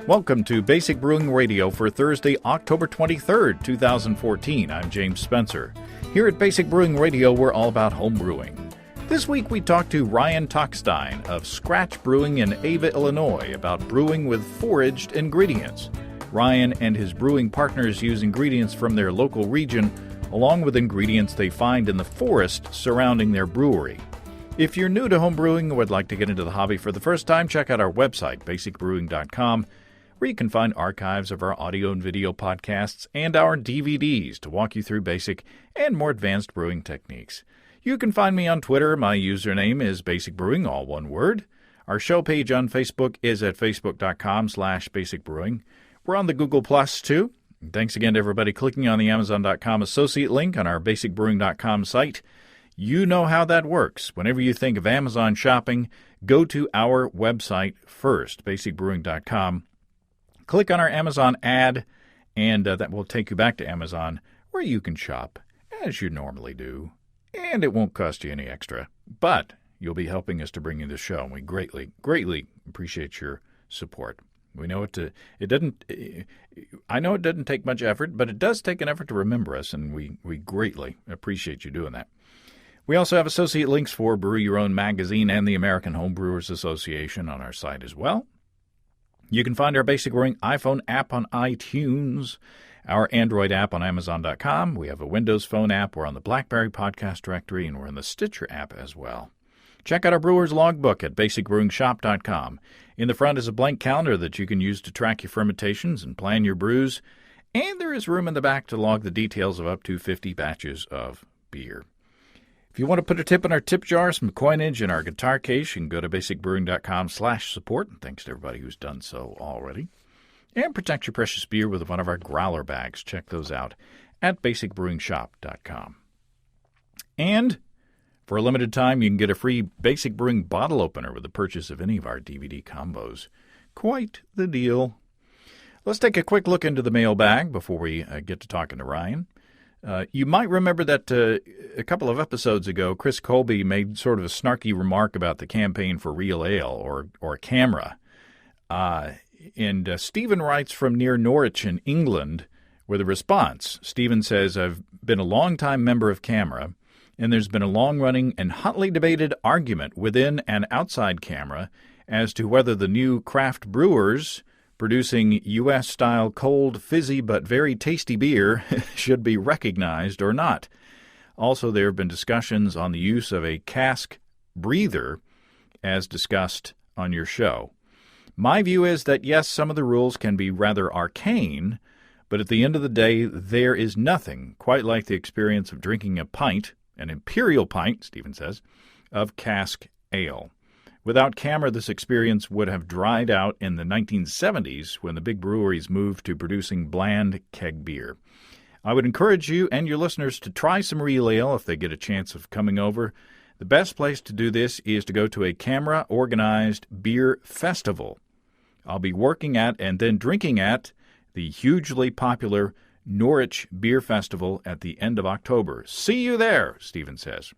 Welcome to Basic Brewing Radio for Thursday, October 23rd, 2014. I'm James Spencer. Here at Basic Brewing Radio, we're all about home brewing. This week we talked to Ryan Tockstein of Scratch Brewing in Ava, Illinois, about brewing with foraged ingredients. Ryan and his brewing partners use ingredients from their local region, along with ingredients they find in the forest surrounding their brewery. If you're new to home brewing or would like to get into the hobby for the first time, check out our website, basicbrewing.com, where you can find archives of our audio and video podcasts and our DVDs to walk you through basic and more advanced brewing techniques. You can find me on Twitter. My username is Basic Brewing, all one word. Our show page on Facebook is at facebook.com/basicbrewing. We're on the Google Plus, too. Thanks again to everybody clicking on the Amazon.com associate link on our basicbrewing.com site. You know how that works. Whenever you think of Amazon shopping, go to our website first, basicbrewing.com. Click on our Amazon ad, and that will take you back to Amazon, where you can shop, as you normally do. And it won't cost you any extra. But you'll be helping us to bring you the show, and we greatly, greatly appreciate your support. We know I know it doesn't take much effort, but it does take an effort to remember us, and we greatly appreciate you doing that. We also have associate links for Brew Your Own magazine and the American Home Brewers Association on our site as well. You can find our Basic Brewing iPhone app on iTunes, our Android app on Amazon.com. We have a Windows Phone app. We're on the BlackBerry Podcast Directory, and we're in the Stitcher app as well. Check out our Brewer's Logbook at basicbrewingshop.com. In the front is a blank calendar that you can use to track your fermentations and plan your brews, and there is room in the back to log the details of up to 50 batches of beer. If you want to put a tip in our tip jar, some coinage in our guitar case, you can go to basicbrewing.com/support. And thanks to everybody who's done so already. And protect your precious beer with one of our growler bags. Check those out at basicbrewingshop.com. And for a limited time, you can get a free Basic Brewing bottle opener with the purchase of any of our DVD combos. Quite the deal. Let's take a quick look into the mailbag before we get to talking to Ryan. You might remember that a couple of episodes ago, Chris Colby made sort of a snarky remark about the campaign for Real Ale or Camera. And Stephen writes from near Norwich in England with a response. Stephen says, I've been a long-time member of Camera, and there's been a long-running and hotly debated argument within and outside Camera as to whether the new craft brewers producing U.S.-style cold, fizzy, but very tasty beer should be recognized or not. Also, there have been discussions on the use of a cask breather, as discussed on your show. My view is that, yes, some of the rules can be rather arcane, but at the end of the day, there is nothing quite like the experience of drinking a pint, an imperial pint, Stephen says, of cask ale. Without Camera, this experience would have dried out in the 1970s when the big breweries moved to producing bland keg beer. I would encourage you and your listeners to try some Real Ale if they get a chance of coming over. The best place to do this is to go to a Camera-organized beer festival. I'll be working at and then drinking at the hugely popular Norwich Beer Festival at the end of October. See you there, Stephen says.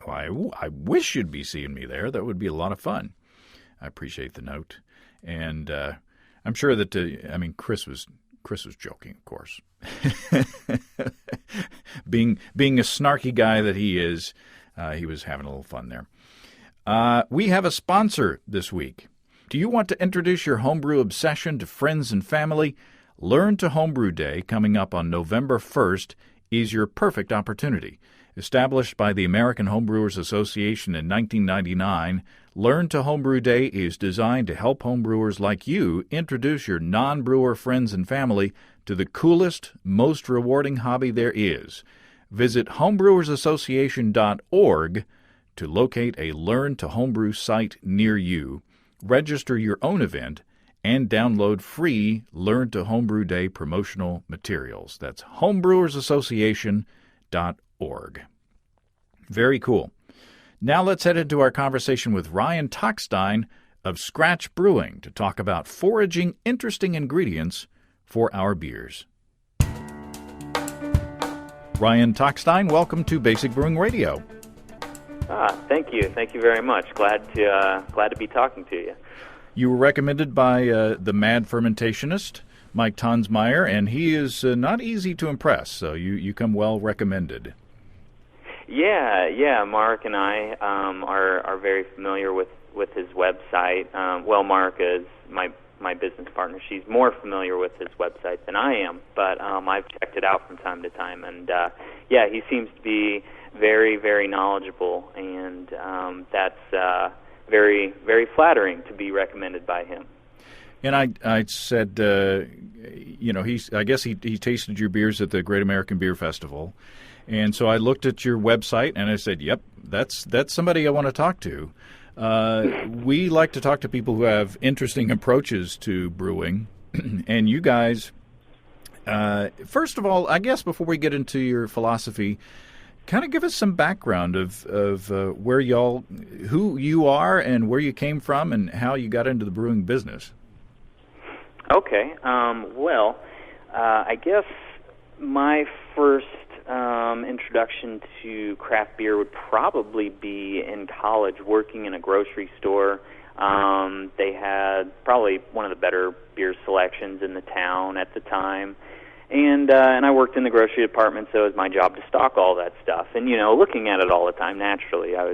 Well, I wish you'd be seeing me there. That would be a lot of fun. I appreciate the note. And I'm sure that, Chris was joking, of course. Being a snarky guy that he is, he was having a little fun there. We have a sponsor this week. Do you want to introduce your homebrew obsession to friends and family? Learn to Homebrew Day, coming up on November 1st, is your perfect opportunity. Established by the American Homebrewers Association in 1999, Learn to Homebrew Day is designed to help homebrewers like you introduce your non-brewer friends and family to the coolest, most rewarding hobby there is. Visit homebrewersassociation.org to locate a Learn to Homebrew site near you, register your own event, and download free Learn to Homebrew Day promotional materials. That's homebrewersassociation.org. Very cool. Now let's head into our conversation with Ryan Tockstein of Scratch Brewing to talk about foraging interesting ingredients for our beers. Ryan Tockstein, welcome to Basic Brewing Radio. Thank you. Thank you very much. Glad to be talking to you. You were recommended by the Mad Fermentationist, Mike Tonsmeyer, and he is not easy to impress, so you come well recommended. Yeah, Mark and I are very familiar with his website. Mark is my business partner. She's more familiar with his website than I am, but I've checked it out from time to time, and he seems to be very, very knowledgeable, and that's very, very flattering to be recommended by him. And I said, I guess he tasted your beers at the Great American Beer Festival, and so I looked at your website and I said, "Yep, that's somebody I want to talk to." We like to talk to people who have interesting approaches to brewing, and you guys. First of all, I guess before we get into your philosophy, kind of give us some background of where who you are and where you came from and how you got into the brewing business. Okay. I guess my first introduction to craft beer would probably be in college, working in a grocery store. They had probably one of the better beer selections in the town at the time. And I worked in the grocery department, so it was my job to stock all that stuff. And looking at it all the time, naturally, I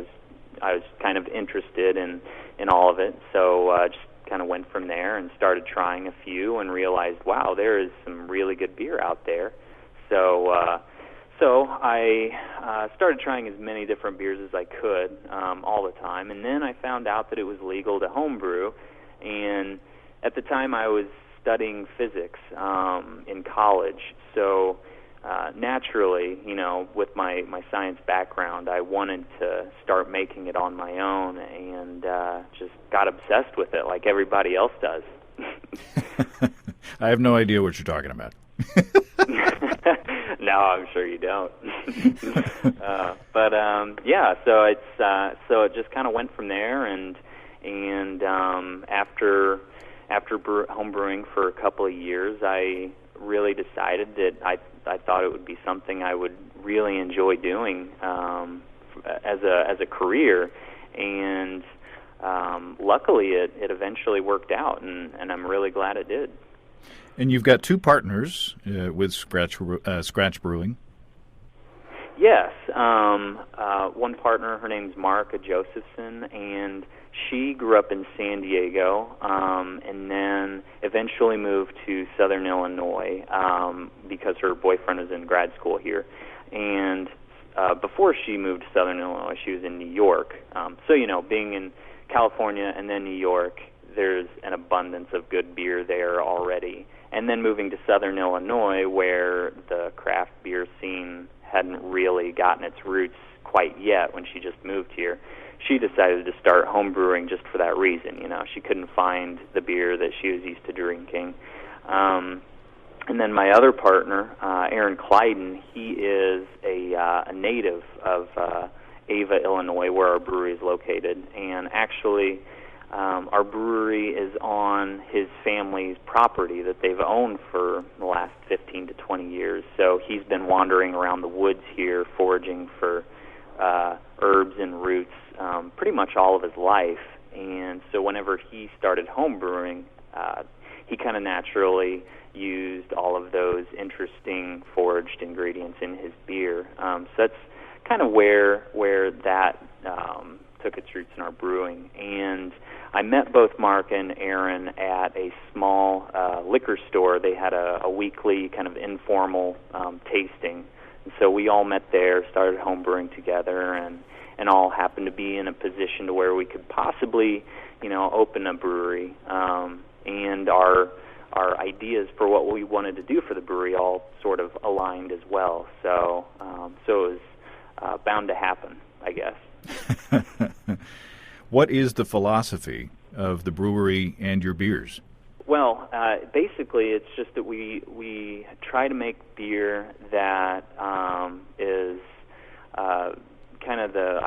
was kind of interested in all of it. So just kind of went from there and started trying a few, and realized, wow, there is some really good beer out there. So I started trying as many different beers as I could all the time. And then I found out that it was legal to homebrew. And at the time, I was studying physics in college, so naturally, with my science background, I wanted to start making it on my own, and just got obsessed with it like everybody else does. I have no idea what you're talking about. No, I'm sure you don't. So it just kind of went from there, and after homebrewing for a couple of years, I really decided that I thought it would be something I would really enjoy doing as a career, and luckily it eventually worked out, and I'm really glad it did. And you've got two partners with Scratch Brewing. Yes, one partner, her name's Marka Josephson, and she grew up in San Diego, and then eventually moved to Southern Illinois because her boyfriend was in grad school here. And before she moved to Southern Illinois, she was in New York. So, being in California and then New York, there's an abundance of good beer there already. And then moving to Southern Illinois, where the craft beer scene hadn't really gotten its roots quite yet when she just moved here, she decided to start home brewing just for that reason. She couldn't find the beer that she was used to drinking. And then my other partner, Aaron Clyden, he is a native of Ava, Illinois, where our brewery is located. And actually, our brewery is on his family's property that they've owned for the last 15 to 20 years. So he's been wandering around the woods here, foraging for herbs and roots pretty much all of his life. And so whenever he started home brewing, he kind of naturally used all of those interesting foraged ingredients in his beer. So that's kind of where that took its roots in our brewing. And I met both Mark and Aaron at a small liquor store. They had a weekly kind of informal tasting. And so we all met there, started home brewing together, and all happened to be in a position to where we could possibly, open a brewery. And our ideas for what we wanted to do for the brewery all sort of aligned as well. So it was bound to happen, I guess. What is the philosophy of the brewery and your beers? Well, basically, it's just that we try to make beer that is kind of the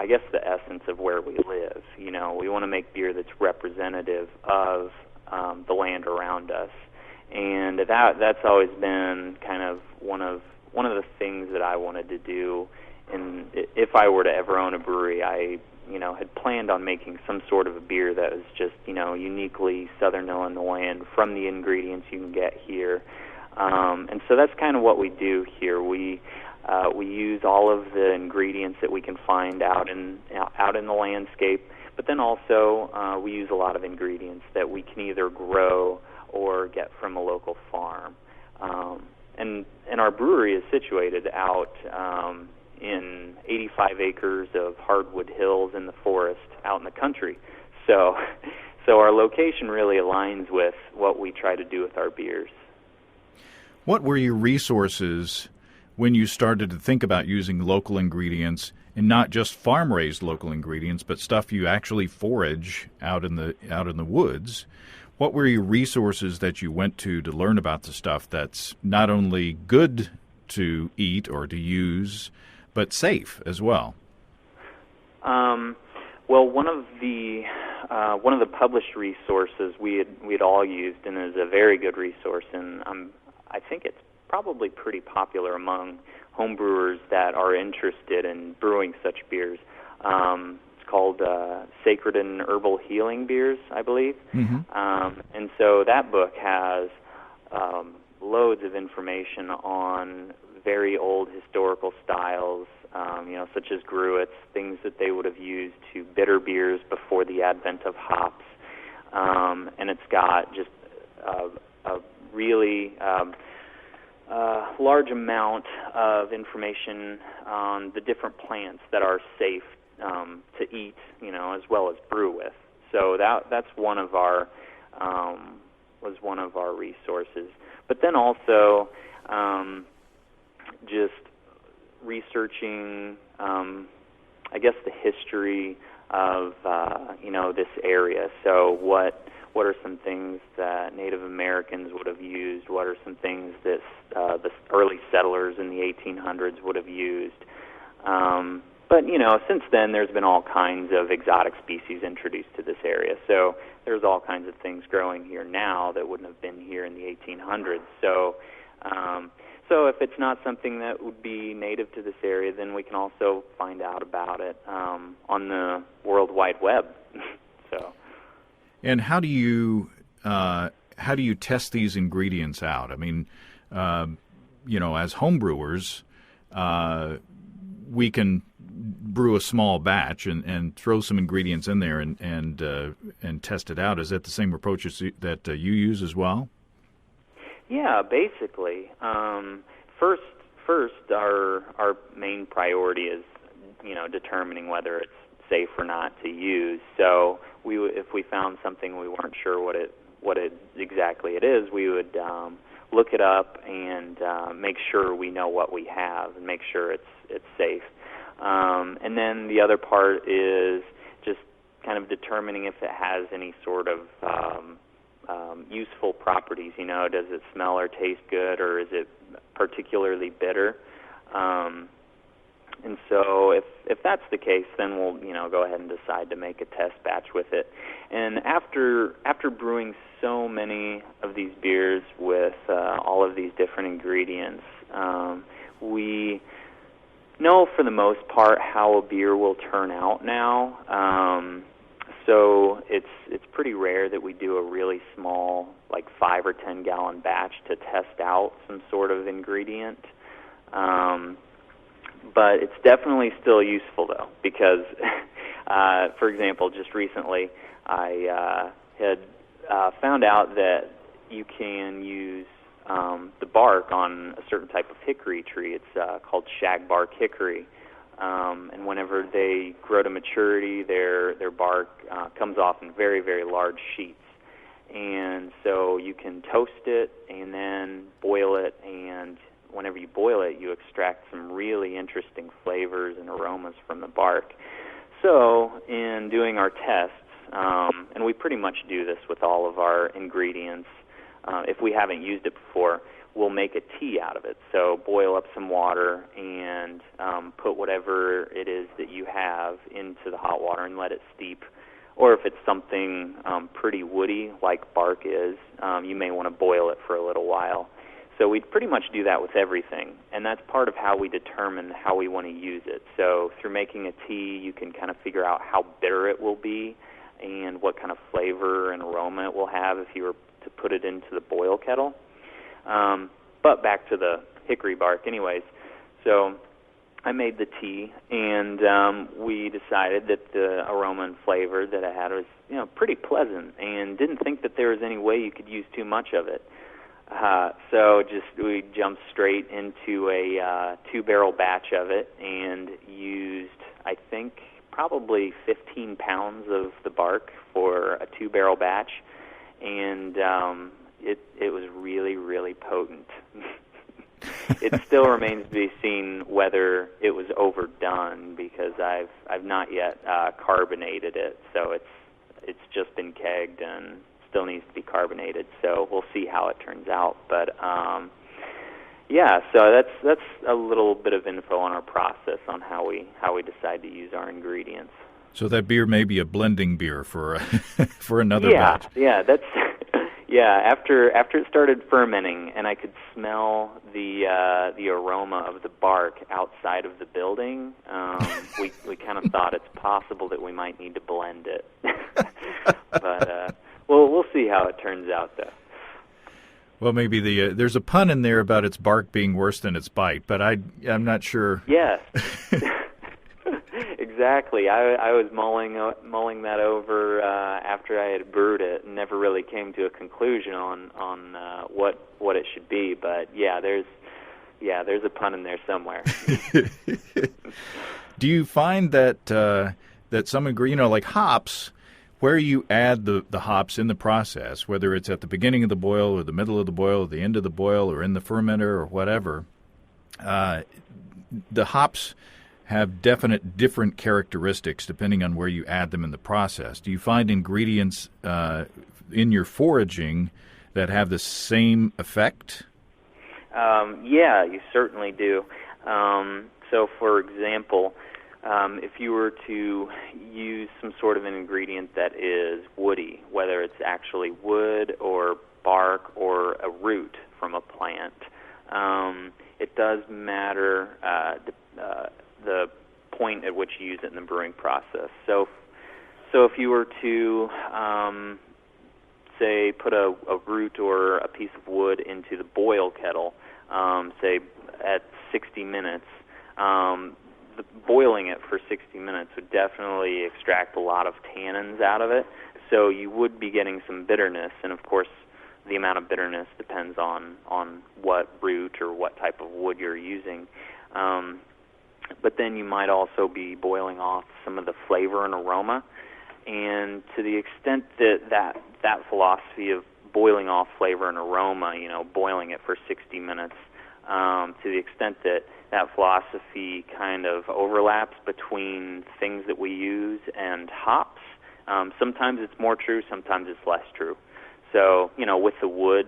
essence of where we live. We want to make beer that's representative of the land around us, and that's always been kind of one of the things that I wanted to do. And if I were to ever own a brewery, I had planned on making some sort of a beer that was just, uniquely Southern Illinois and from the ingredients you can get here. And so that's kind of what we do here. We use all of the ingredients that we can find out in the landscape, but then also we use a lot of ingredients that we can either grow or get from a local farm. And our brewery is situated out in 85 acres of hardwood hills in the forest out in the country. So our location really aligns with what we try to do with our beers. What were your resources when you started to think about using local ingredients, and not just farm-raised local ingredients, but stuff you actually forage out in the woods? What were your resources that you went to learn about the stuff that's not only good to eat or to use, but safe as well? Well, one of the published resources we'd all used, and is a very good resource, and I think it's probably pretty popular among homebrewers that are interested in brewing such beers. It's called Sacred and Herbal Healing Beers, I believe. Mm-hmm. And so that book has loads of information on very old historical styles, such as gruits, things that they would have used to bitter beers before the advent of hops. And it's got just a really large amount of information on the different plants that are safe to eat, as well as brew with. So that's one of our resources. But then also just researching, I guess, the history of this area. So what are some things that Native Americans would have used? What are some things that the early settlers in the 1800s would have used? But, since then there's been all kinds of exotic species introduced to this area. So there's all kinds of things growing here now that wouldn't have been here in the 1800s. So if it's not something that would be native to this area, then we can also find out about it on the World Wide Web. So. And how do you test these ingredients out? I mean, as homebrewers, we can brew a small batch and throw some ingredients in there and test it out. Is that the same approach that you use as well? Yeah, basically. First, our main priority is determining whether it's safe or not to use. So if we found something we weren't sure what it exactly it is, we would look it up and make sure we know what we have and make sure it's safe. And then the other part is just kind of determining if it has any sort of useful properties. Does it smell or taste good, or is it particularly bitter? And so if that's the case, then we'll go ahead and decide to make a test batch with it. And after brewing so many of these beers with all of these different ingredients, we know for the most part how a beer will turn out now. So it's pretty rare that we do a really small, like 5 or 10 gallon batch to test out some sort of ingredient. But it's definitely still useful, though, because, for example, just recently I had found out that you can use the bark on a certain type of hickory tree. It's called shagbark hickory. And whenever they grow to maturity, their bark comes off in very, very large sheets. And so you can toast it and then boil it, and whenever you boil it, you extract some really interesting flavors and aromas from the bark. So in doing our tests, and we pretty much do this with all of our ingredients, if we haven't used it before, we'll make a tea out of it. So boil up some water and put whatever it is that you have into the hot water and let it steep. Or if it's something pretty woody, like bark is, you may want to boil it for a little while. So we pretty much do that with everything, and that's part of how we determine how we want to use it. So through making a tea, you can kind of figure out how bitter it will be and what kind of flavor and aroma it will have if you were to put it into the boil kettle. But back to the hickory bark anyways. So I made the tea, and we decided that the aroma and flavor that I had was, pretty pleasant, and didn't think that there was any way you could use too much of it. So we jumped straight into a 2-barrel batch of it and used, I think, probably 15 pounds of the bark for a 2-barrel batch, and it was really, really potent. It still remains to be seen whether it was overdone, because I've not yet carbonated it, so it's just been kegged and still needs to be carbonated, so we'll see how it turns out. But so that's a little bit of info on our process on how we decide to use our ingredients. So that beer may be a blending beer for for another batch. After it started fermenting and I could smell the aroma of the bark outside of the building, we kind of thought it's possible that we might need to blend it. But we'll see how it turns out, though. Well, maybe there's a pun in there about its bark being worse than its bite, but I'm not sure. Yes. Exactly. I was mulling that over after I had brewed it, and never really came to a conclusion on what it should be. But there's a pun in there somewhere. Do you find that some ingredient, like hops, where you add the hops in the process, whether it's at the beginning of the boil or the middle of the boil or the end of the boil or in the fermenter or whatever, the hops have different characteristics depending on where you add them in the process. Do you find ingredients in your foraging that have the same effect? You certainly do. So, for example, if you were to use some sort of an ingredient that is woody, whether it's actually wood or bark or a root from a plant, it does matter the point at which you use it in the brewing process. So if you were to, say, put a root or a piece of wood into the boil kettle, say at 60 minutes, boiling it for 60 minutes would definitely extract a lot of tannins out of it. So you would be getting some bitterness, and of course the amount of bitterness depends on what root or what type of wood you're using. But then you might also be boiling off some of the flavor and aroma. And to the extent that philosophy of boiling off flavor and aroma, boiling it for 60 minutes, to the extent that philosophy kind of overlaps between things that we use and hops, sometimes it's more true, sometimes it's less true. So, with the wood,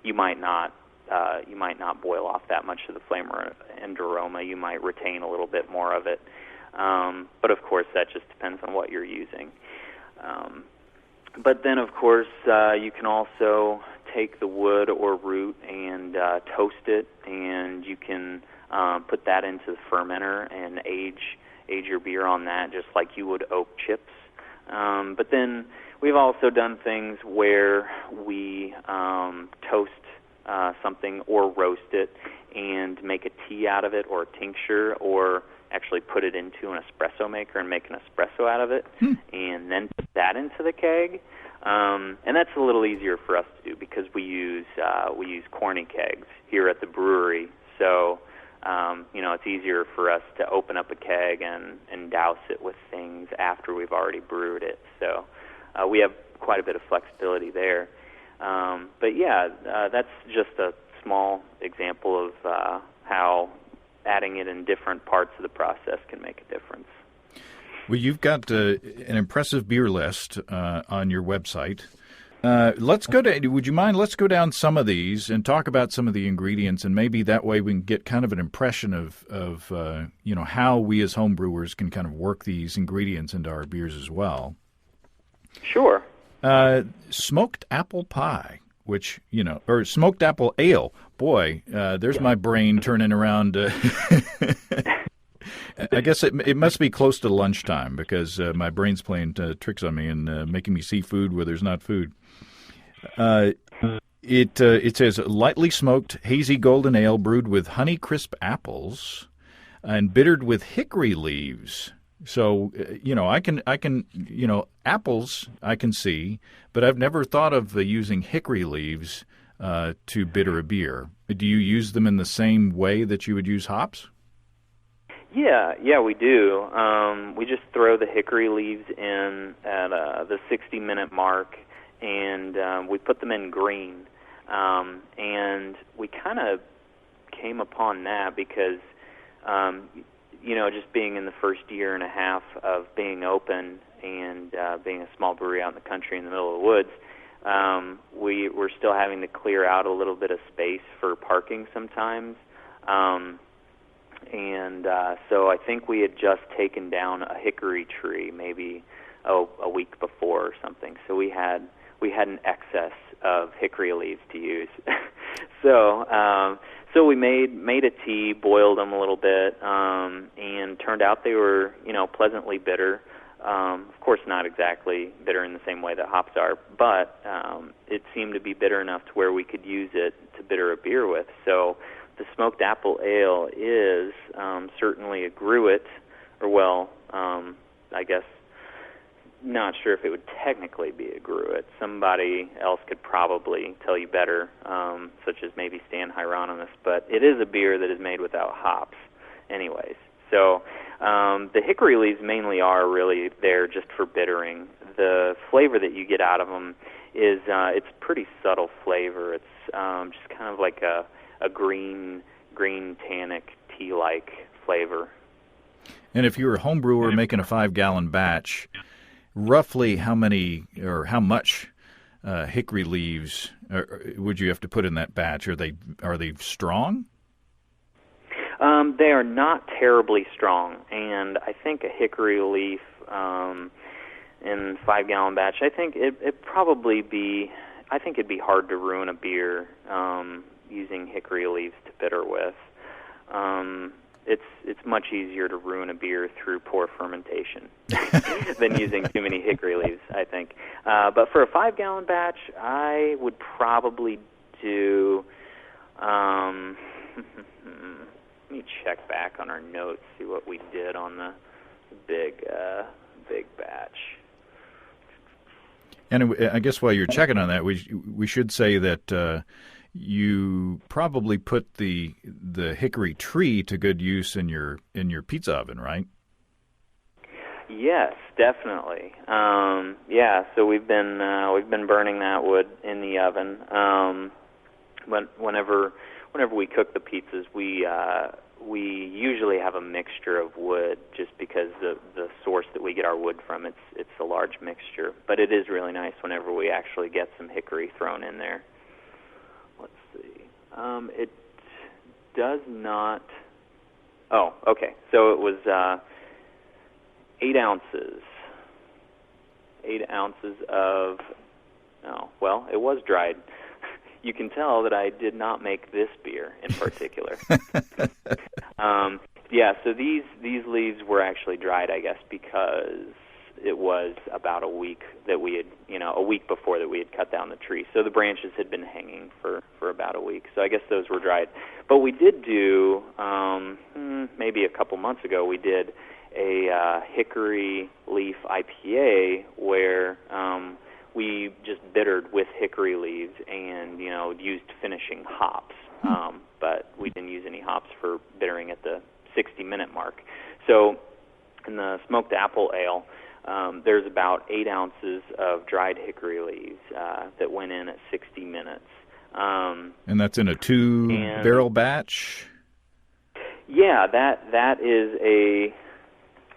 you might not boil off that much of the flavor and aroma. You might retain a little bit more of it. But of course, that just depends on what you're using. But then, of course, you can also take the wood or root and toast it, and you can put that into the fermenter and age your beer on that, just like you would oak chips. But then we've also done things where we toast something or roast it and make a tea out of it, or a tincture, or actually put it into an espresso maker and make an espresso out of it, and then put that into the keg. And that's a little easier for us to do because we use corny kegs here at the brewery. So it's easier for us to open up a keg and douse it with things after we've already brewed it. So we have quite a bit of flexibility there. That's just a small example of how adding it in different parts of the process can make a difference. Well, you've got an impressive beer list on your website. Would you mind, let's go down some of these and talk about some of the ingredients, and maybe that way we can get kind of an impression of how we as home brewers can kind of work these ingredients into our beers as well. Sure. Smoked apple pie. which, or smoked apple ale. Boy, there's my brain turning around. I guess it must be close to lunchtime because my brain's playing tricks on me and making me see food where there's not food. It says lightly smoked hazy golden ale brewed with Honeycrisp apples and bittered with hickory leaves. So I can apples I can see, but I've never thought of using hickory leaves to bitter a beer. Do you use them in the same way that you would use hops? Yeah, we do. We just throw the hickory leaves in at the 60-minute mark, and we put them in green. And we kind of came upon that because, just being in the first year and a half of being open and being a small brewery out in the country in the middle of the woods, we were still having to clear out a little bit of space for parking sometimes. So I think we had just taken down a hickory tree maybe a week before or something. So we had an excess of hickory leaves to use. So we made a tea, boiled them a little bit, and turned out they were pleasantly bitter. Of course, not exactly bitter in the same way that hops are, but it seemed to be bitter enough to where we could use it to bitter a beer with. So the smoked apple ale is certainly a gruit, or I guess not sure if it would technically be a gruit. Somebody else could probably tell you better, such as maybe Stan Hieronymus, but it is a beer that is made without hops anyways. So the hickory leaves mainly are really there just for bittering. The flavor that you get out of them is it's pretty subtle flavor. It's just kind of like a green tannic tea-like flavor. And if you were a home brewer making a 5-gallon batch, roughly how many or how much hickory leaves would you have to put in that batch? Are they strong? They are not terribly strong, and I think a hickory leaf in 5-gallon batch, I think it'd probably be. I think it'd be hard to ruin a beer using hickory leaves to bitter with. It's much easier to ruin a beer through poor fermentation than using too many hickory leaves, I think. But for a 5-gallon batch, I would probably do. Let me check back on our notes, see what we did on the big batch. And I guess while you're checking on that, we should say that you probably put the hickory tree to good use in your pizza oven, right? Yes, definitely. So we've been burning that wood in the oven. Whenever we cook the pizzas, we usually have a mixture of wood, just because the source that we get our wood from, it's a large mixture. But it is really nice whenever we actually get some hickory thrown in there. Let's see. It does not. Oh, okay. So it was 8 ounces. 8 ounces of. Oh, well, it was dried. You can tell that I did not make this beer in particular. So these leaves were actually dried, I guess, because it was about a week that we had, a week before that we had cut down the tree. So the branches had been hanging for about a week. So I guess those were dried. But we did do, maybe a couple months ago, we did a hickory leaf IPA where we just bittered with hickory leaves and, used finishing hops. But we didn't use any hops for bittering at the 60-minute mark. So in the smoked apple ale, there's about 8 ounces of dried hickory leaves that went in at 60 minutes. And that's in a 2-barrel batch? Yeah, that is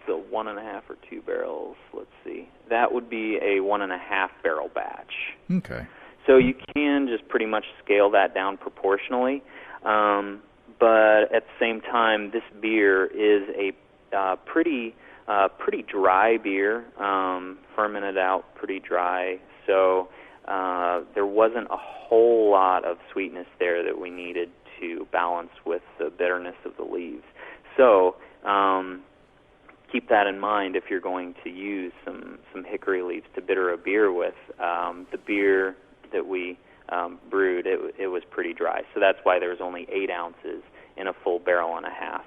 the 1.5 or 2 barrels. Let's see. That would be a 1.5 barrel batch. Okay. So you can just pretty much scale that down proportionally. But at the same time, this beer is a pretty dry beer, fermented out pretty dry. So there wasn't a whole lot of sweetness there that we needed to balance with the bitterness of the leaves. So keep that in mind if you're going to use some hickory leaves to bitter a beer with. The beer that we brewed, it was pretty dry. So that's why there was only 8 ounces in a full barrel and a half.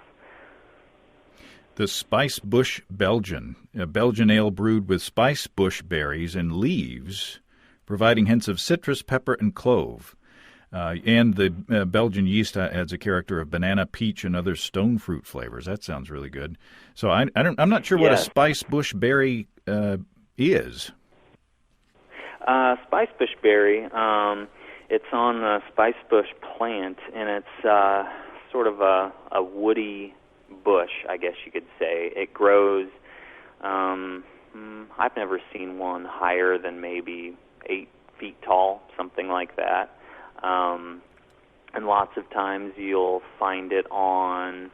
The Spice Bush Belgian, a Belgian ale brewed with spice bush berries and leaves, providing hints of citrus, pepper, and clove. And the Belgian yeast adds a character of banana, peach, and other stone fruit flavors. That sounds really good. So I'm not sure what a spice bush berry is. Spice bush berry, it's on the spice bush plant, and it's sort of a woody bush, I guess you could say. It grows, I've never seen one higher than maybe 8 feet tall, something like that. And lots of times you'll find it on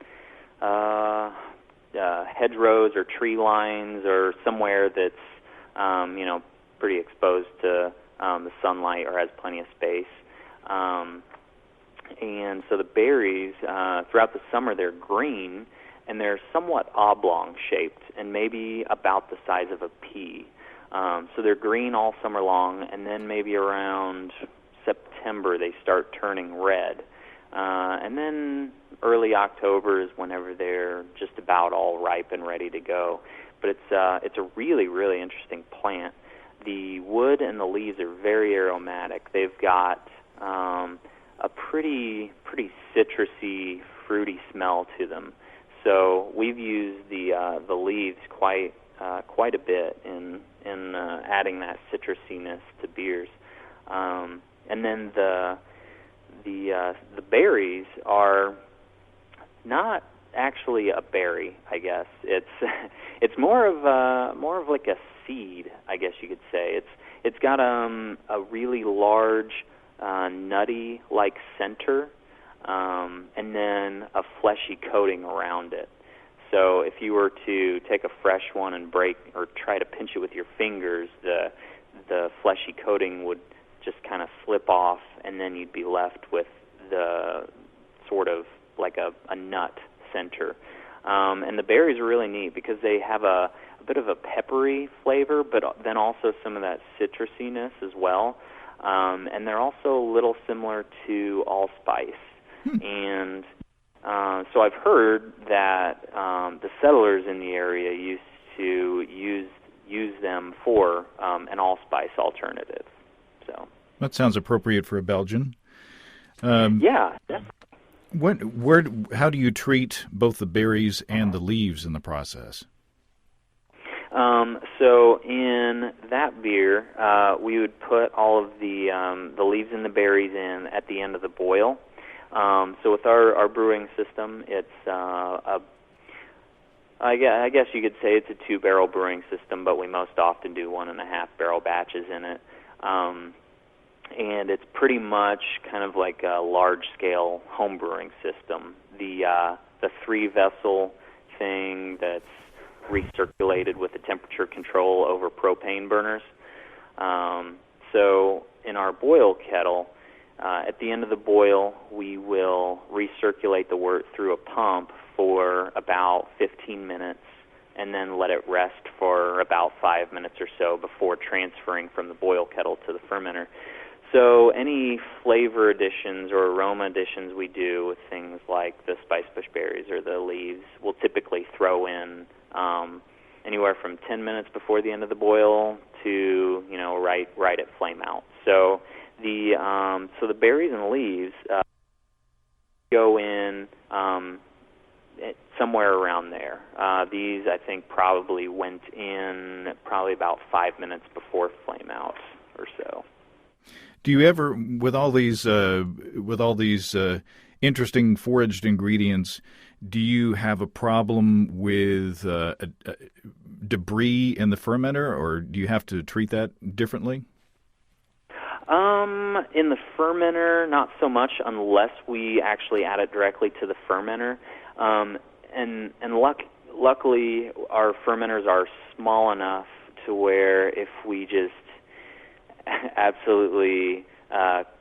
hedgerows or tree lines or somewhere that's, pretty exposed to the sunlight or has plenty of space. And so the berries, throughout the summer, they're green, and they're somewhat oblong-shaped and maybe about the size of a pea. So they're green all summer long, and then maybe around September they start turning red. And then early October is whenever they're just about all ripe and ready to go. But it's a really, really interesting plant. The wood and the leaves are very aromatic. They've got a pretty citrusy, fruity smell to them. So we've used the leaves quite a bit in adding that citrusiness to beers. And then the berries are not actually a berry, I guess. It's more of like a seed, I guess you could say. It's got a really large nutty-like center, and then a fleshy coating around it. So if you were to take a fresh one and break or try to pinch it with your fingers, the fleshy coating would just kind of slip off, and then you'd be left with the sort of like a nut center. And the berries are really neat because they have a bit of a peppery flavor, but then also some of that citrusiness as well. And they're also a little similar to allspice. And so I've heard that the settlers in the area used to use them for an allspice alternative. So that sounds appropriate for a Belgian. Yeah. How do you treat both the berries and the leaves in the process? So in that beer, we would put all of the leaves and the berries in at the end of the boil. So with our brewing system, it's I guess you could say it's a 2-barrel brewing system, but we most often do 1.5-barrel batches in it. And it's pretty much kind of like a large-scale home brewing system. The 3-vessel thing that's recirculated with the temperature control over propane burners. So in our boil kettle, at the end of the boil, we will recirculate the wort through a pump for about 15 minutes and then let it rest for about 5 minutes or so before transferring from the boil kettle to the fermenter. So any flavor additions or aroma additions we do with things like the spice bush berries or the leaves, we'll typically throw in anywhere from 10 minutes before the end of the boil to right at flame out. So the berries and leaves go in somewhere around there. These I think probably went in about 5 minutes before flame out or so. Do you ever, with all these interesting foraged ingredients, do you have a problem with debris in the fermenter, or do you have to treat that differently? In the fermenter, not so much, unless we actually add it directly to the fermenter. And luckily, our fermenters are small enough to where if we just absolutely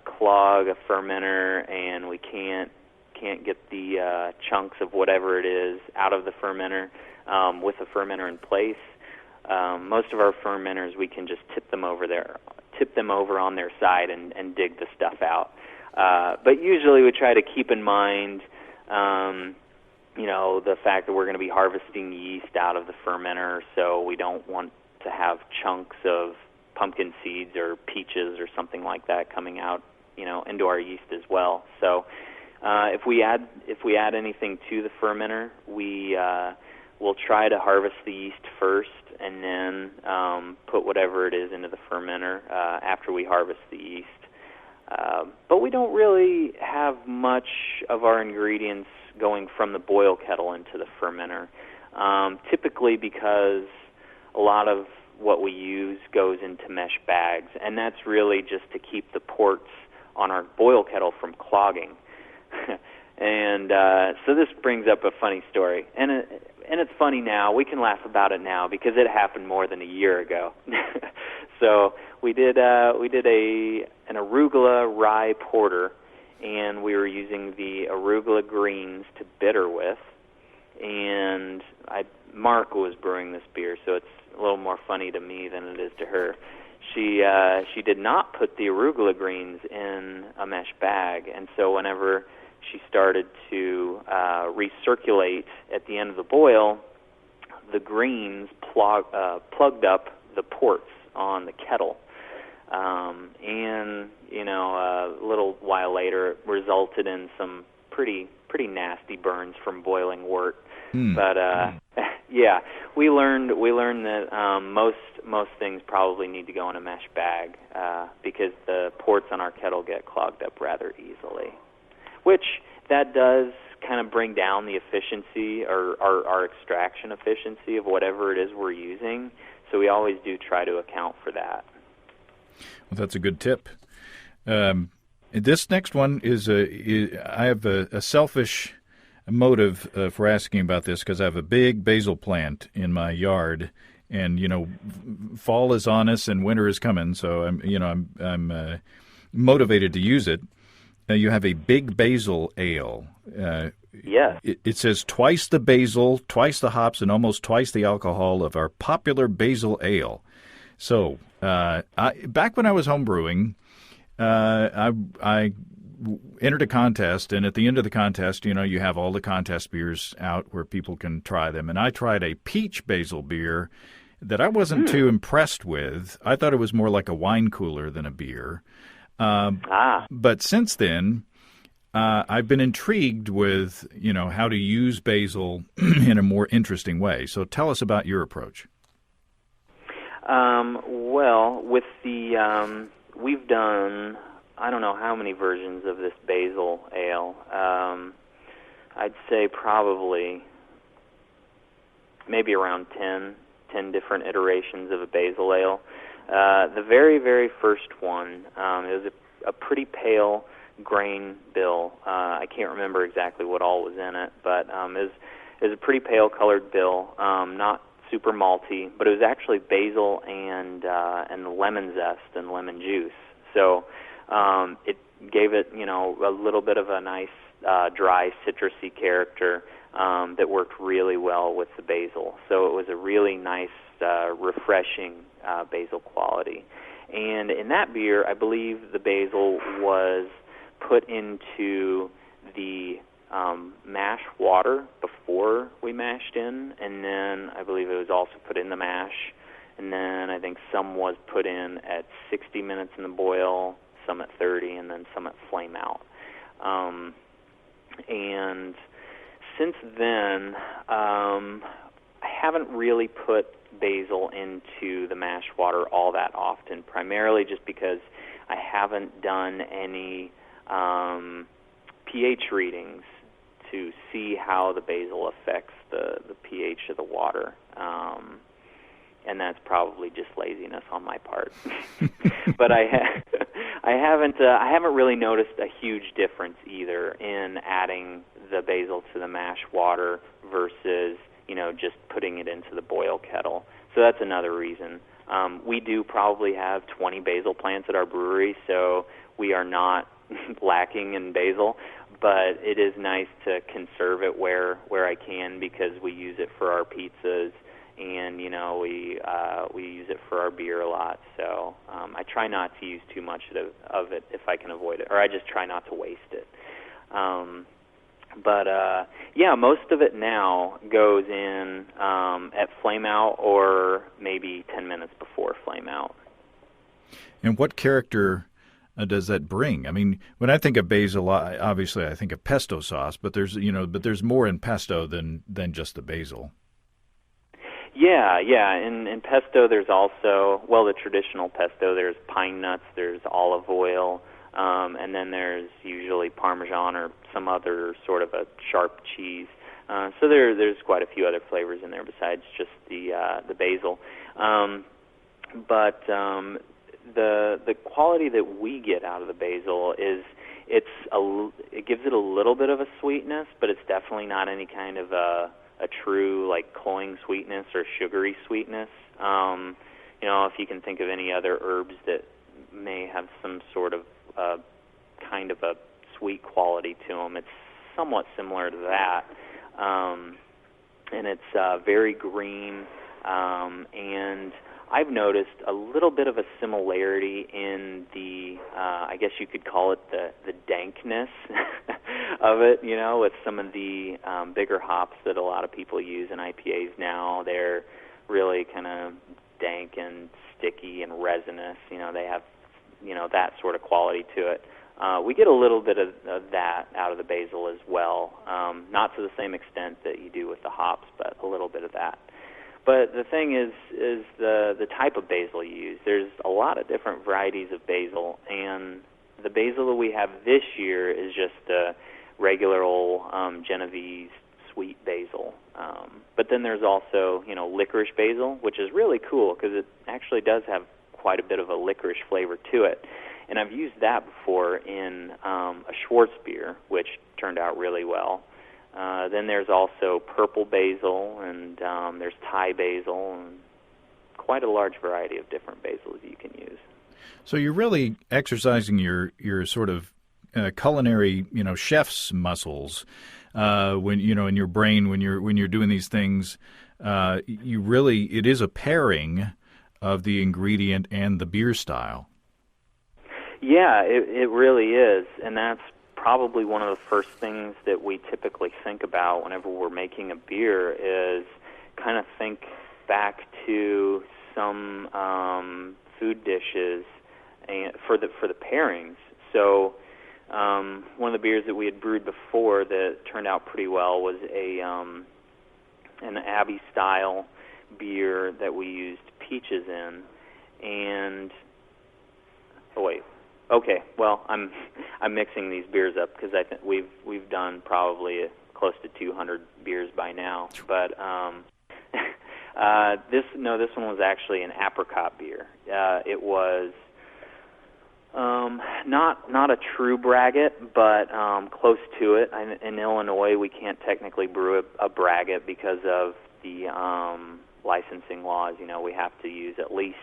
clog a fermenter, and we can't get the chunks of whatever it is out of the fermenter with the fermenter in place. Most of our fermenters, we can just tip them over on their side and dig the stuff out. But usually we try to keep in mind, the fact that we're going to be harvesting yeast out of the fermenter, so we don't want to have chunks of pumpkin seeds or peaches or something like that coming out, into our yeast as well. So if we add anything to the fermenter, we'll try to harvest the yeast first, and then put whatever it is into the fermenter after we harvest the yeast. But we don't really have much of our ingredients going from the boil kettle into the fermenter, typically because a lot of what we use goes into mesh bags, and that's really just to keep the ports on our boil kettle from clogging. And so this brings up a funny story, and it's funny now. We can laugh about it now because it happened more than a year ago. So we did an arugula rye porter, and we were using the arugula greens to bitter with. And Mark was brewing this beer, so it's a little more funny to me than it is to her. She did not put the arugula greens in a mesh bag, and so whenever she started to recirculate at the end of the boil, the greens plugged up the ports on the kettle. And, a little while later, it resulted in some pretty nasty burns from boiling wort. But, yeah, we learned that most things probably need to go in a mesh bag because the ports on our kettle get clogged up rather easily, which that does kind of bring down the efficiency or our extraction efficiency of whatever it is we're using. So we always do try to account for that. Well, that's a good tip. This next one is I have a selfish motive for asking about this because I have a big basil plant in my yard, and fall is on us and winter is coming, so I'm motivated to use it. You have a big basil ale. Yes. It says twice the basil, twice the hops, and almost twice the alcohol of our popular basil ale. So, back when I was homebrewing, I entered a contest, and at the end of the contest, you have all the contest beers out where people can try them. And I tried a peach basil beer that I wasn't too impressed with. I thought it was more like a wine cooler than a beer. But since then, I've been intrigued with, how to use basil in a more interesting way. So tell us about your approach. Well, with the, we've done, I don't know how many versions of this basil ale. I'd say probably maybe around 10 different iterations of a basil ale. The very, very first one, it was a pretty pale grain bill. I can't remember exactly what all was in it, but it was a pretty pale colored bill, not super malty, but it was actually basil and lemon zest and lemon juice. So it gave it, a little bit of a nice dry citrusy character that worked really well with the basil. So it was a really nice, refreshing basil quality. And in that beer, I believe the basil was put into the mash water before we mashed in, and then I believe it was also put in the mash, and then I think some was put in at 60 minutes in the boil, some at 30, and then some at flame out. And since then, I haven't really put basil into the mash water all that often, primarily just because I haven't done any pH readings to see how the basil affects the pH of the water. And that's probably just laziness on my part. But I haven't really noticed a huge difference either in adding the basil to the mash water versus just putting it into the boil kettle. So that's another reason. We do probably have 20 basil plants at our brewery, so we are not lacking in basil, but it is nice to conserve it where I can, because we use it for our pizzas, and we use it for our beer a lot. So I try not to use too much of it if I can avoid it, or I just try not to waste it. But most of it now goes in at flame out, or maybe 10 minutes before flame out. And what character does that bring? I mean, when I think of basil, obviously I think of pesto sauce, but there's more in pesto than just the basil. Yeah. In pesto, there's also, the traditional pesto. There's pine nuts, there's olive oil, and then there's usually Parmesan or some other sort of a sharp cheese. So there's quite a few other flavors in there besides just the basil. But the quality that we get out of the basil is it gives it a little bit of a sweetness, but it's definitely not any kind of a true like cloying sweetness or sugary sweetness. If you can think of any other herbs that may have some sort of kind of a sweet quality to them, it's somewhat similar to that. And it's very green, and I've noticed a little bit of a similarity in the, I guess you could call it the dankness of it, with some of the bigger hops that a lot of people use in IPAs now. They're really kind of dank and sticky and resinous. They have, that sort of quality to it. We get a little bit of that out of the basil as well, not to the same extent that you do with the hops, but a little bit of that. But the thing is the type of basil you use. There's a lot of different varieties of basil, and the basil that we have this year is just the regular old Genovese sweet basil. But then there's also, licorice basil, which is really cool because it actually does have quite a bit of a licorice flavor to it. And I've used that before in a Schwartz beer, which turned out really well. Then there's also purple basil, and there's Thai basil, and quite a large variety of different basils you can use. So you're really exercising your sort of culinary, chef's muscles when in your brain when you're doing these things. It is a pairing of the ingredient and the beer style. Yeah, it really is, and that's probably one of the first things that we typically think about whenever we're making a beer is kind of think back to some food dishes and for the pairings. So one of the beers that we had brewed before that turned out pretty well was an Abbey style beer that we used peaches in, and okay, well, I'm mixing these beers up because I think we've done probably close to 200 beers by now. But this one was actually an apricot beer. It was not a true braggot, but close to it. In Illinois, we can't technically brew a braggot because of the licensing laws. We have to use at least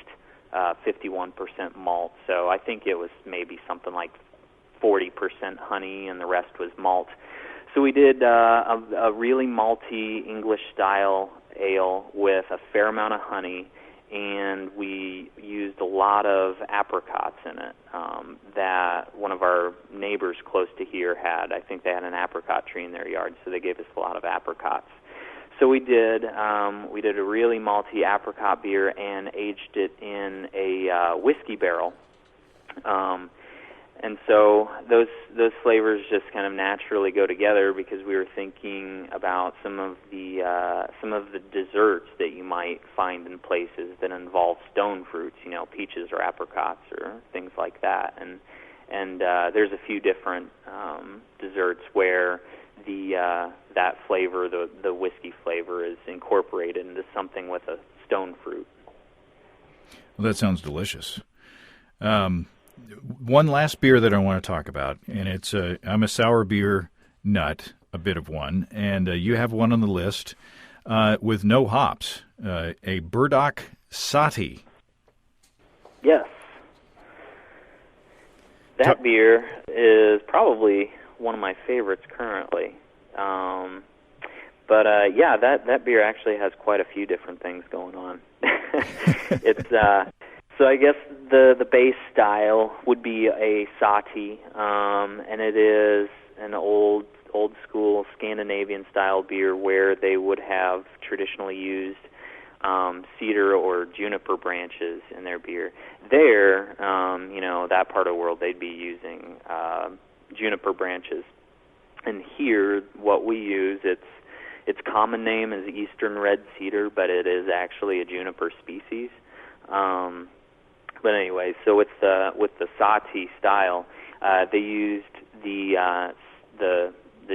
51% malt, so I think it was maybe something like 40% honey and the rest was malt. So we did a really malty English-style ale with a fair amount of honey, and we used a lot of apricots in it that one of our neighbors close to here had. I think they had an apricot tree in their yard, so they gave us a lot of apricots. So we did a really malty apricot beer and aged it in a whiskey barrel, and so those flavors just kind of naturally go together because we were thinking about some of the desserts that you might find in places that involve stone fruits, peaches or apricots or things like that, and there's a few different desserts where that flavor, the whiskey flavor, is incorporated into something with a stone fruit. Well, that sounds delicious. One last beer that I want to talk about, and I'm a sour beer nut, a bit of one, and you have one on the list with no hops, a Burdock Sati. Yes. That beer is probably one of my favorites currently. That beer actually has quite a few different things going on. It's so I guess the base style would be a sati, and it is an old school Scandinavian style beer where they would have traditionally used cedar or juniper branches in their beer. There, that part of the world, they'd be using juniper branches. And here, what we use, its common name is Eastern Red Cedar, but it is actually a juniper species. But anyway, so with the sati style, they used the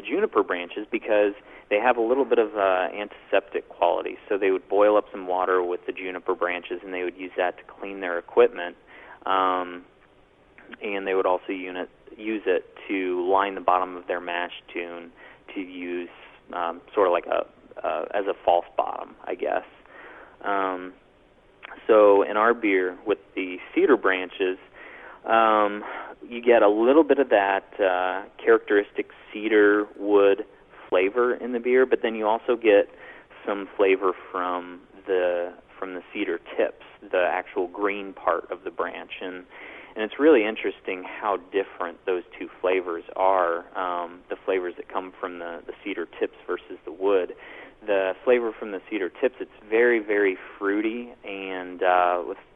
juniper branches because they have a little bit of antiseptic quality. So they would boil up some water with the juniper branches, and they would use that to clean their equipment. And they would also use it to line the bottom of their mash tun to use sort of like as a false bottom, I guess. So in our beer with the cedar branches, you get a little bit of that characteristic cedar wood flavor in the beer, but then you also get some flavor from the cedar tips, the actual green part of the branch, and it's really interesting how different those two flavors are. The flavors that come from the cedar tips versus the wood. The flavor from the cedar tips, it's very, very fruity, and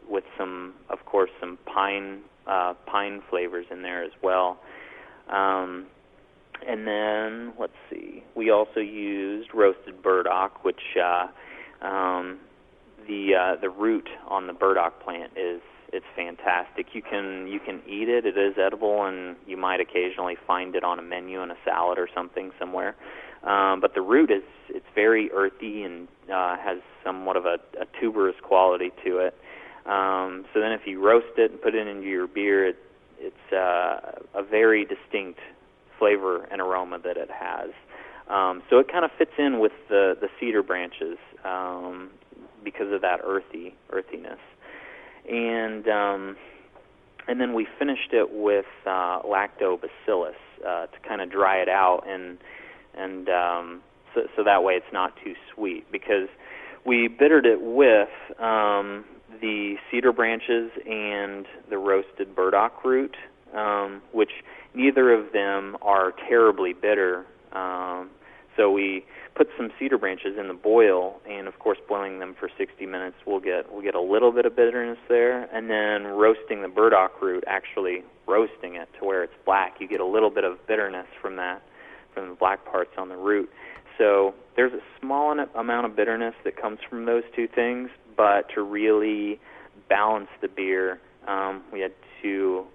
with some, of course, some pine flavors in there as well. And then, let's see, we also used roasted burdock, which the root on the burdock plant it's fantastic. You can eat it. It is edible, and you might occasionally find it on a menu in a salad or something somewhere. But the root it's very earthy and has somewhat of a tuberous quality to it. So then if you roast it and put it into your beer, it's a very distinct flavor and aroma that it has. So it kind of fits in with the cedar branches because of that earthiness. And then we finished it with lactobacillus to kind of dry it out, and so that way it's not too sweet, because we bittered it with the cedar branches and the roasted burdock root, which neither of them are terribly bitter. So we put some cedar branches in the boil, and of course boiling them for 60 minutes, we'll get a little bit of bitterness there, and then roasting the burdock root, actually roasting it to where it's black, you get a little bit of bitterness from the black parts on the root. So there's a small amount of bitterness that comes from those two things, but to really balance the beer, we had to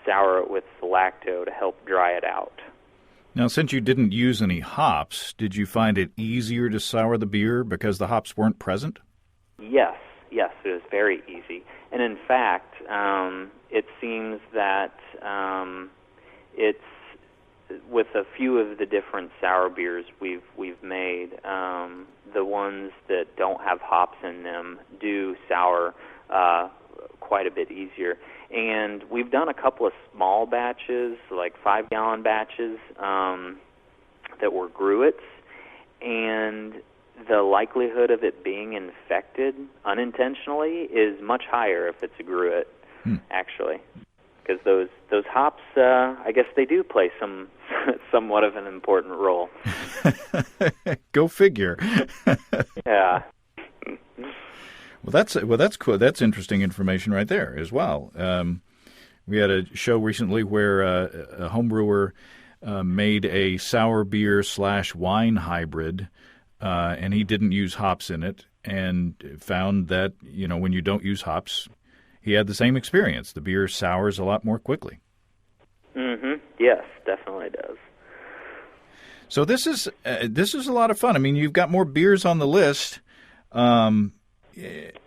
sour it with lacto to help dry it out. Now, since you didn't use any hops, did you find it easier to sour the beer because the hops weren't present? Yes, it was very easy. And in fact, it seems that it's with a few of the different sour beers we've made, the ones that don't have hops in them do sour quite a bit easier. And we've done a couple of small batches, like 5-gallon batches, that were gruits, and the likelihood of it being infected unintentionally is much higher if it's a gruit, actually. Because those hops, I guess they do play somewhat of an important role. Go figure. Yeah. Well, that's cool. That's interesting information right there as well. We had a show recently where a home brewer made a sour beer / wine hybrid, and he didn't use hops in it, and found that when you don't use hops, he had the same experience. The beer sours a lot more quickly. Mm-hmm. Yes, definitely does. So this is a lot of fun. I mean, you've got more beers on the list.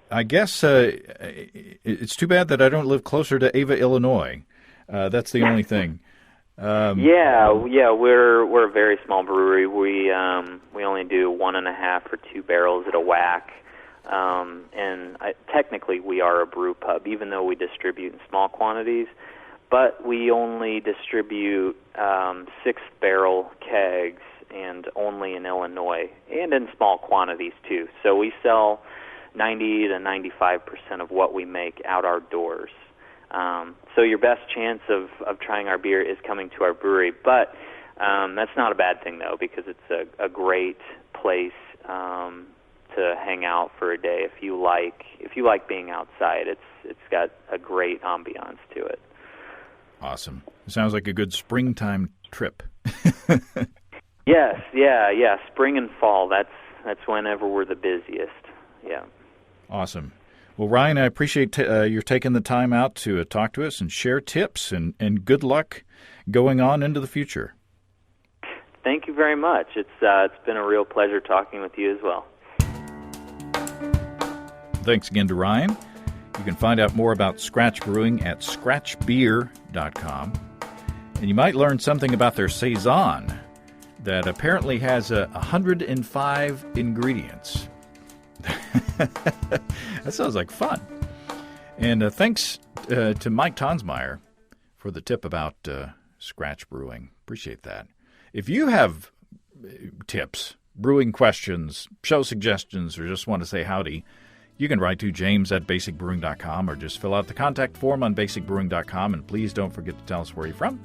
I guess it's too bad that I don't live closer to Ava, Illinois. That's the only thing. Yeah, we're a very small brewery. We only do 1.5 or 2 barrels at a whack. Technically we are a brew pub, even though we distribute in small quantities, but we only distribute 6-barrel kegs, and only in Illinois, and in small quantities too. So we sell 90 to 95% of what we make out our doors. So your best chance of trying our beer is coming to our brewery, but that's not a bad thing though, because it's a great place to hang out for a day if you like being outside. It's got a great ambiance to it. Awesome. It sounds like a good springtime trip. Yes, yeah. Spring and fall. That's whenever we're the busiest. Yeah. Awesome. Well, Ryan, I appreciate your taking the time out to talk to us and share tips, and good luck going on into the future. Thank you very much. It's been a real pleasure talking with you as well. Thanks again to Ryan. You can find out more about Scratch Brewing at scratchbeer.com. And you might learn something about their Saison that apparently has 105 ingredients. That sounds like fun. And thanks to Mike Tonsmeyer for the tip about Scratch Brewing. Appreciate that. If you have tips, brewing questions, show suggestions, or just want to say howdy, you can write to james@basicbrewing.com or just fill out the contact form on basicbrewing.com, and please don't forget to tell us where you're from.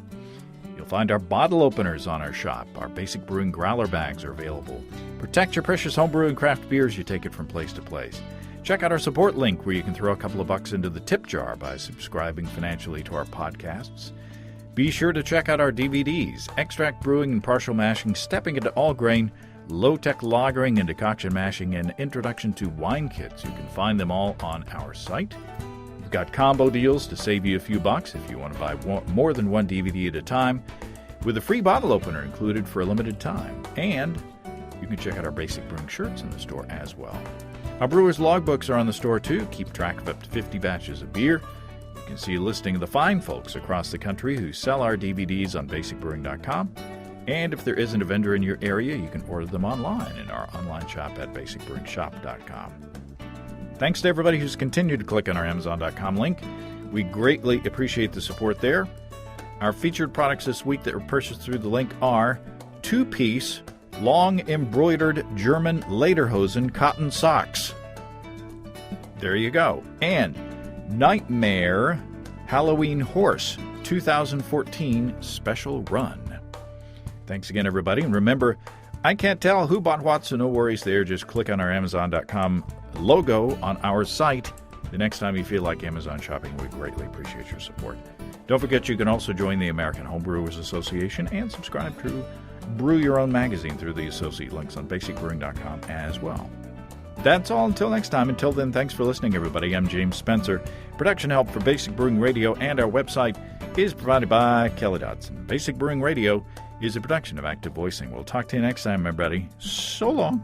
You'll find our bottle openers on our shop. Our Basic Brewing growler bags are available. Protect your precious homebrew and craft beers you take it from place to place. Check out our support link where you can throw a couple of bucks into the tip jar by subscribing financially to our podcasts. Be sure to check out our DVDs, Extract Brewing and Partial Mashing, Stepping into All Grain, Low-Tech Lagering and Decoction Mashing, and Introduction to Wine Kits. You can find them all on our site. We've got combo deals to save you a few bucks if you want to buy more than one DVD at a time, with a free bottle opener included for a limited time. And you can check out our Basic Brewing shirts in the store as well. Our brewers' logbooks are on the store too. Keep track of up to 50 batches of beer. You can see a listing of the fine folks across the country who sell our DVDs on basicbrewing.com. And if there isn't a vendor in your area, you can order them online in our online shop at basicbrewingshop.com. Thanks to everybody who's continued to click on our Amazon.com link. We greatly appreciate the support there. Our featured products this week that were purchased through the link are 2-piece, long embroidered German lederhosen cotton socks. There you go. And Nightmare Halloween Horse 2014 Special Run. Thanks again, everybody. And remember, I can't tell who bought what, so no worries there. Just click on our Amazon.com logo on our site. The next time you feel like Amazon shopping, we greatly appreciate your support. Don't forget you can also join the American Homebrewers Association and subscribe to Brew Your Own magazine through the associate links on basicbrewing.com as well. That's all until next time. Until then, thanks for listening, everybody. I'm James Spencer. Production help for Basic Brewing Radio and our website is provided by Kelly Dodson. Basic Brewing Radio is a production of Active Voicing. We'll talk to you next time, everybody. So long.